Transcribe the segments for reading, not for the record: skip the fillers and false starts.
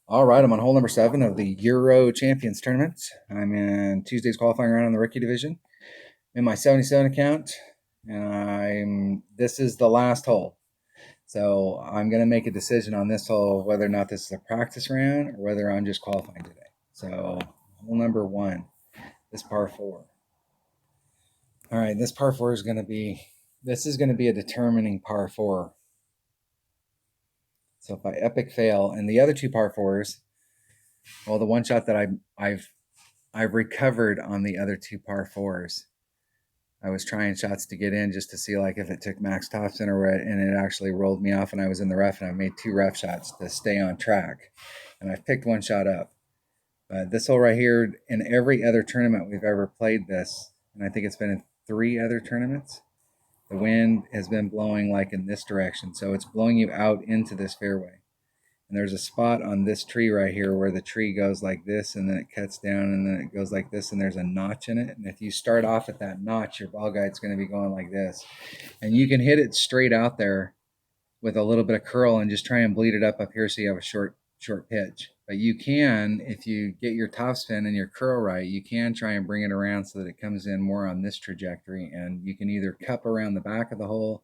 All right, I'm on hole number 7 of the Euro Champions Tournament. I'm in Tuesday's qualifying round in the rookie division. In my 77 account, and this is the last hole. So I'm going to make a decision on this hole whether or not this is a practice round or whether I'm just qualifying today. So hole number 1, this par 4. All right, this par 4 is going to be a determining par 4. So if I epic fail, and the other two par 4s, well, the one shot that I've recovered on the other two par 4s. I was trying shots to get in just to see like if it took max topspin or what, and it actually rolled me off and I was in the rough, and I made 2 rough shots to stay on track. And I picked one shot up. But this hole right here, in every other tournament we've ever played this, and I think it's been in 3 other tournaments, the wind has been blowing like in this direction. So it's blowing you out into this fairway. And there's a spot on this tree right here where the tree goes like this, and then it cuts down, and then it goes like this, and there's a notch in it. And if you start off at that notch, your ball guide's going to be going like this. And you can hit it straight out there with a little bit of curl and just try and bleed it up here so you have a short pitch. But you can, if you get your topspin and your curl right, you can try and bring it around so that it comes in more on this trajectory. And you can either cup around the back of the hole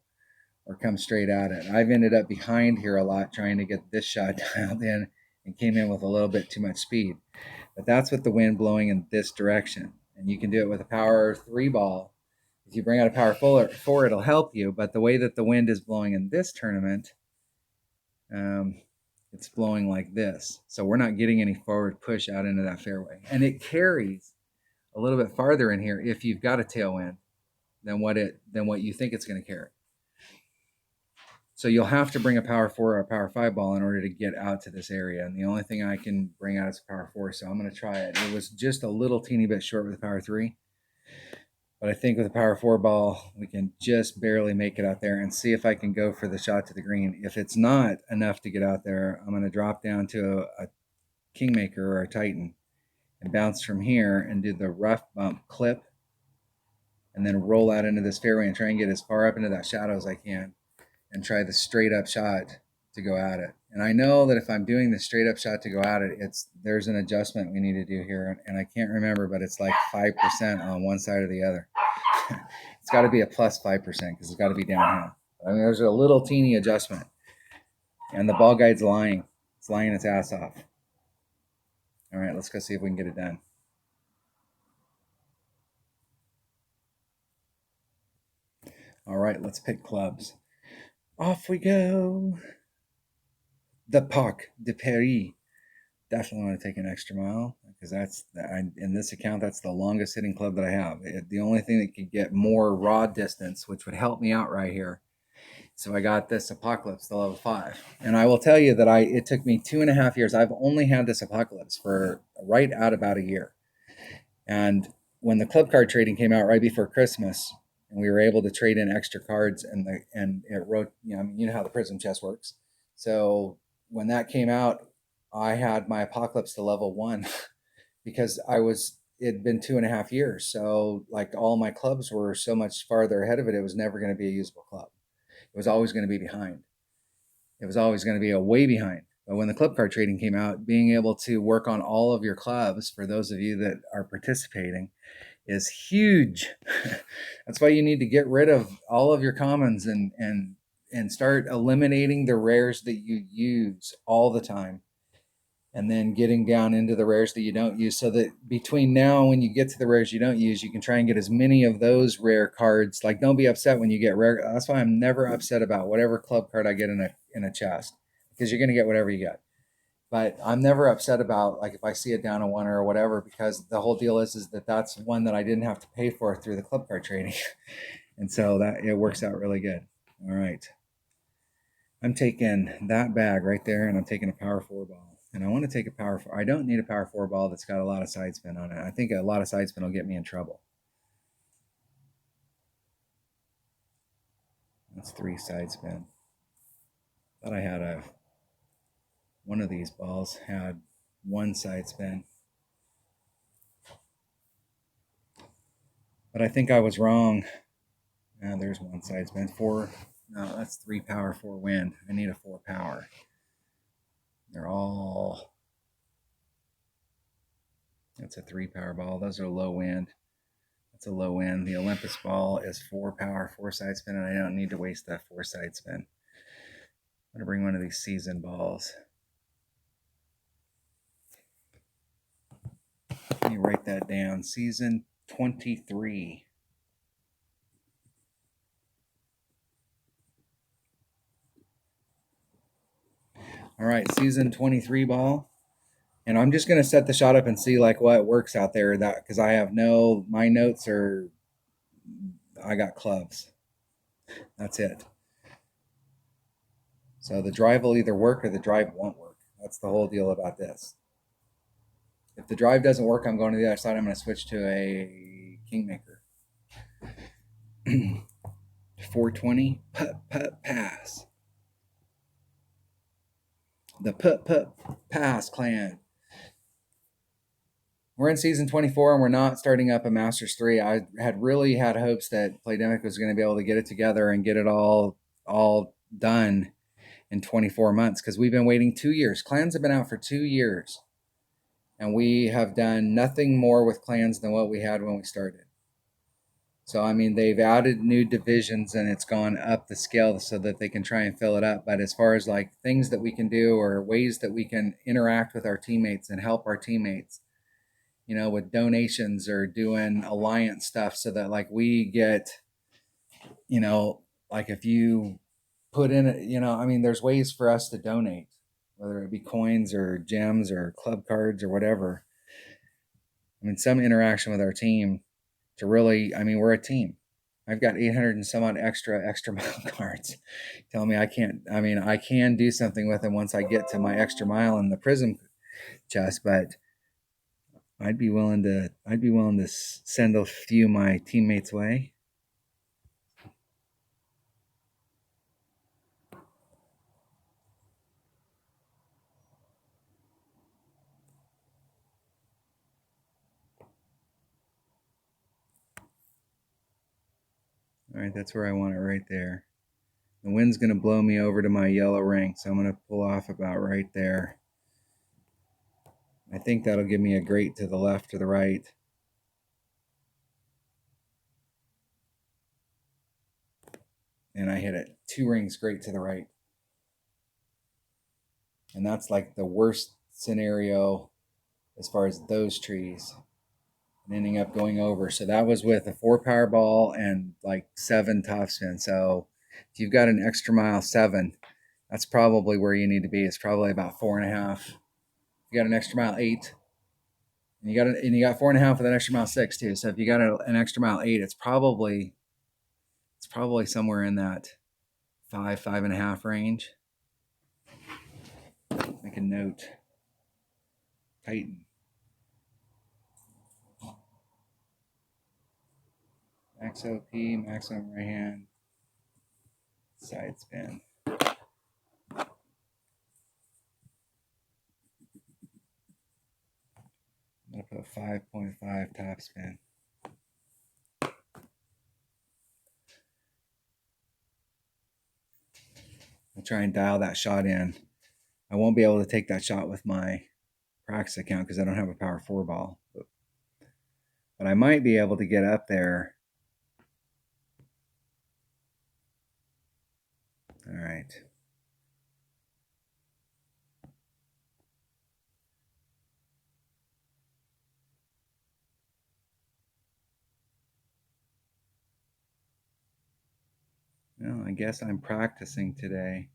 or come straight at it. I've ended up behind here a lot trying to get this shot dialed in and came in with a little bit too much speed. But that's with the wind blowing in this direction. And you can do it with a power 3 ball. If you bring out a power 4, it'll help you. But the way that the wind is blowing in this tournament, it's blowing like this. So we're not getting any forward push out into that fairway. And it carries a little bit farther in here if you've got a tailwind than what you think it's going to carry. So you'll have to bring a power 4 or a power 5 ball in order to get out to this area. And the only thing I can bring out is a power 4. So I'm going to try it. It was just a little teeny bit short with a power 3. But I think with a power 4 ball, we can just barely make it out there and see if I can go for the shot to the green. If it's not enough to get out there, I'm going to drop down to a Kingmaker or a Titan and bounce from here and do the rough bump clip and then roll out into this fairway and try and get as far up into that shadow as I can and try the straight up shot to go at it. And I know that if I'm doing the straight up shot to go at it, there's an adjustment we need to do here, and I can't remember, but it's like 5% on one side or the other. It's got to be a plus 5% because it's got to be downhill. I mean, there's a little teeny adjustment, and the ball guide's lying. It's lying its ass off. All right, let's go see if we can get it done. All right, let's pick clubs. Off we go. The Parc de Paris. Definitely want to take an extra mile because in this account, that's the longest hitting club that I have. The only thing that could get more raw distance, which would help me out right here. So I got this Apocalypse, the level 5. And I will tell you that it took me 2.5 years. I've only had this Apocalypse for right out about a year. And when the club card trading came out right before Christmas, and we were able to trade in extra cards, and it wrote, you know how the Prism chest works. So when that came out, I had my Apocalypse to level 1 because it'd been 2.5 years. So like all my clubs were so much farther ahead of it, it was never going to be a usable club. It was always going to be behind. It was always going to be a way behind. But when the club card trading came out, being able to work on all of your clubs for those of you that are participating is huge. That's why you need to get rid of all of your commons and start eliminating the rares that you use all the time, and then getting down into the rares that you don't use, so that between now and when you get to the rares you don't use, you can try and get as many of those rare cards. Like, don't be upset when you get rare. That's why I'm never upset about whatever club card I get in a chest, because you're going to get whatever you get. But I'm never upset about, like, if I see it down a 1 or whatever, because the whole deal is that that's one that I didn't have to pay for through the club card trading. And so that it works out really good. All right. I'm taking that bag right there, and I'm taking a power 4 ball. And I want to take a power 4. I don't need a power 4 ball that's got a lot of side spin on it. I think a lot of side spin will get me in trouble. That's 3 side spin. Thought I had one of these balls had 1 side spin. But I think I was wrong. Now there's 1 side spin. 4. No, that's 3 power, 4 wind. I need a 4 power. They're all That's a 3 power ball. Those are low wind. That's a low end. The Olympus ball is 4 power, 4 side spin, and I don't need to waste that 4 side spin. I'm going to bring one of these season balls. Let me write that down. Season 23. All right, season 23 ball. And I'm just going to set the shot up and see like what works out there, that because I have my notes are, I got clubs. That's it. So the drive will either work or the drive won't work. That's the whole deal about this. If the drive doesn't work, I'm going to the other side. I'm going to switch to a Kingmaker. 420, putt, pass. The putt, pass clan. We're in season 24 and we're not starting up a Masters 3. I had really had hopes that Playdemic was going to be able to get it together and get it all done in 24 months because we've been waiting 2 years. Clans have been out for 2 years. And we have done nothing more with clans than what we had when we started. So, I mean, they've added new divisions and it's gone up the scale so that they can try and fill it up. But as far as like things that we can do or ways that we can interact with our teammates and help our teammates, you know, with donations or doing alliance stuff so that like we get, you know, like if you put in it, you know, I mean, there's ways for us to donate, whether it be coins or gems or club cards or whatever. I mean, some interaction with our team to really, I mean, we're a team. I've got 800 and some odd extra mile cards. Tell me I can't, I mean, I can do something with them once I get to my extra mile in the prism chest, but I'd be willing to send a few of my teammates' way. All right, that's where I want it right there. The wind's going to blow me over to my yellow ring, so I'm going to pull off about right there. I think that'll give me a great to the left or the right. And I hit it 2 rings great to the right. And that's like the worst scenario as far as those trees and ending up going over. So that was with a 4 power ball and like 7 topspin. So if you've got an extra mile 7, that's probably where you need to be. It's probably about 4.5. You got an extra mile 8. And you got 4.5 with an extra mile 6 too. So if you got an extra mile 8, it's probably somewhere in that 5.5 range. Make a note. Tighten. Max OP, maximum right hand, side spin. I'm going to put 5.5 top spin. I'll try and dial that shot in. I won't be able to take that shot with my practice account because I don't have a power 4 ball. But I might be able to get up there. All right. Well, I guess I'm practicing today.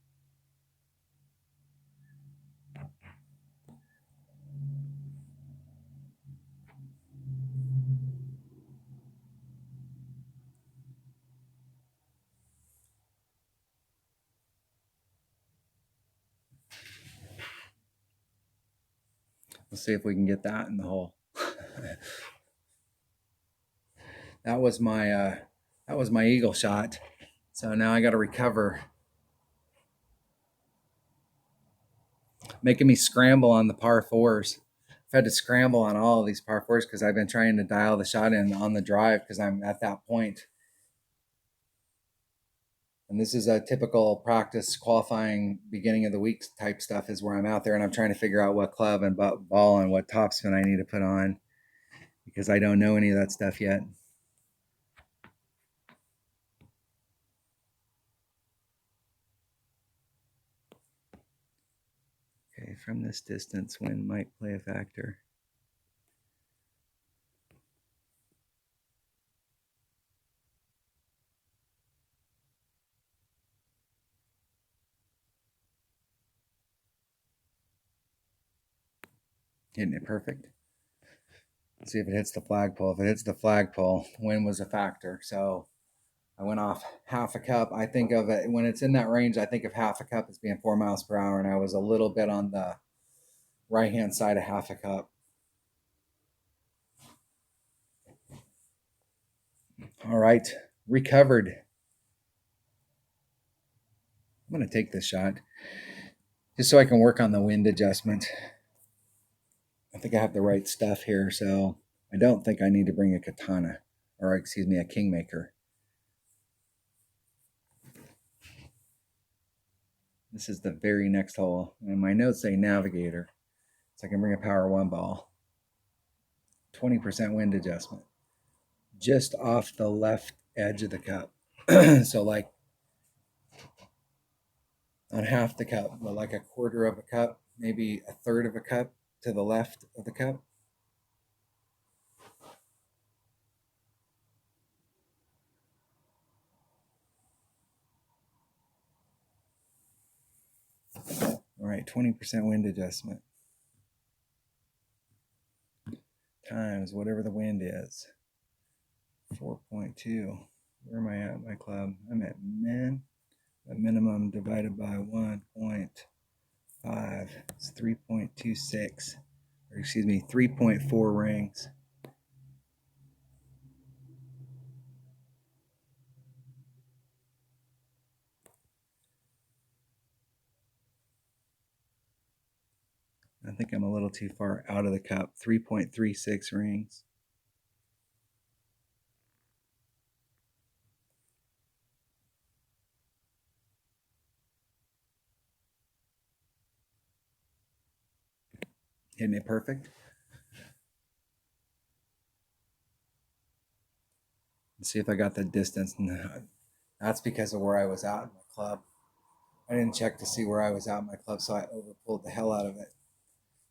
Let's see if we can get that in the hole. That was my eagle shot. So now I got to recover. Making me scramble on the par 4s. I've had to scramble on all of these par 4s because I've been trying to dial the shot in on the drive because I'm at that point. And this is a typical practice qualifying beginning of the week type stuff is where I'm out there and I'm trying to figure out what club and ball and what topspin I need to put on. because I don't know any of that stuff yet. Okay, from this distance, wind might play a factor. Hitting it perfect. Let's see if it hits the flagpole. If it hits the flagpole, wind was a factor. So I went off half a cup. I think of it when it's in that range, I think of half a cup as being 4 miles per hour, and I was a little bit on the right hand side of half a cup. All right, recovered. I'm going to take this shot just so I can work on the wind adjustment. I think I have the right stuff here, so I don't think I need to bring a katana, or excuse me, a kingmaker. This is the very next hole, and my notes say navigator, so I can bring a power 1 ball. 20% wind adjustment, just off the left edge of the cup. So like on half the cup, but like a quarter of a cup, maybe a third of a cup to the left of the cup. All right, 20% wind adjustment times whatever the wind is. 4.2. Where am I at my club? I'm at minimum divided by 1.5. It's 3.26. Or excuse me, 3.4 rings. I think I'm a little too far out of the cup. 3.36 rings. Hitting it perfect. Let's see if I got the distance. That's because of where I was at in my club. I didn't check to see where I was at in my club, so I overpulled the hell out of it.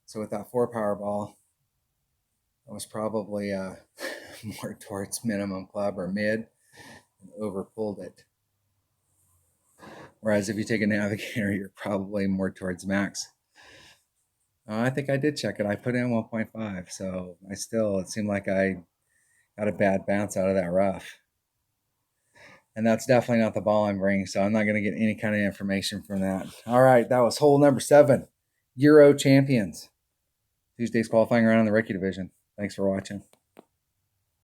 So with that 4 power ball, I was probably more towards minimum club or mid and overpulled it. Whereas if you take a navigator, you're probably more towards max. I think I did check it. I put in 1.5, so it seemed like I got a bad bounce out of that rough. And that's definitely not the ball I'm bringing, so I'm not going to get any kind of information from that. All right, that was hole number 7. Euro champions. Tuesday's qualifying round in the rookie division. Thanks for watching.